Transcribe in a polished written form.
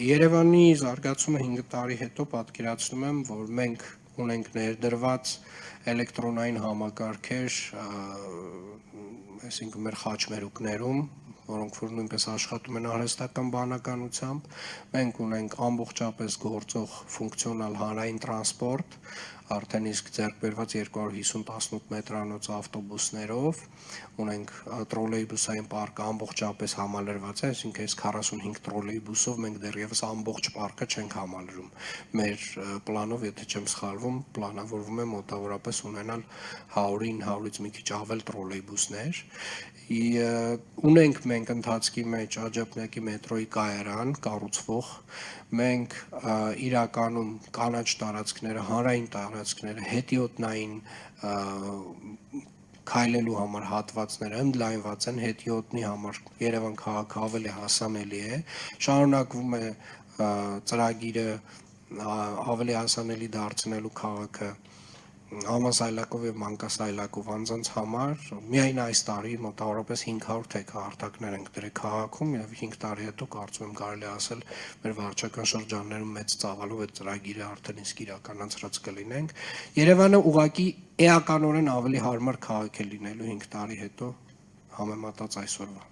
Երևանի զարգացումը 5 տարի հետո պատկերացնում եմ, որ մենք ունենք ներդրված էլեկտրոնային համակարգեր, այսինքն մեր խաչմերուկներում, որոնք որ նույնպես աշխատում են արհեստական բանականությամբ, մենք ունենք ամբողջապես գործող ֆունկցիոնալ հանրային տրանսպորտ, արդեն իսկ ձեռք բերված 250-18 մետրանոց ավտոբուսներով, ունենք տրոլեյբուսային պարկը ամբողջապես համալրված է, այսինքն այս 45 տրոլեյբուսով մենք դեռևս ամբողջ պարկը չենք համալրում։ Մեր պլանով, եթե չեմ սխալվում, պլանավորվում է մոտավորապես ունենալ 100-ին 100-ից մի քիչ ավել տրոլեյբուսներ։ Ունենք մենք ընթացքի մեջ Աջափնյակի մետրոյի կայարան կառուցվող, մենք իրականում կանաչ տարածքները, հանրային տարածքները, հետիոտնային քայլելու համար հատվածները ընդլայնված են, հետիոտնի համար Երևան քաղաքը ավելի հասանելի է, շարունակվում է ծրագիրը ավելի հասանելի դարձնելու քաղաքը համասայլակով եւ մանկասայլակով անձանց համար, միայն այս տարի մոտավորապես 500 թեքահարտակներ ենք դրել քաղաքում եւ 5 տարի հետո կարծում եմ կարելի է ասել մեր վարչական շրջաններում մեծ ծավալով այդ ծրագիրը արդեն իսկ իրականացրած կլինենք։ Երևանը ուղղակի էականորեն ավելի հարմար քաղաք է լինելու 5 տարի հետո համեմատած այսօրվա։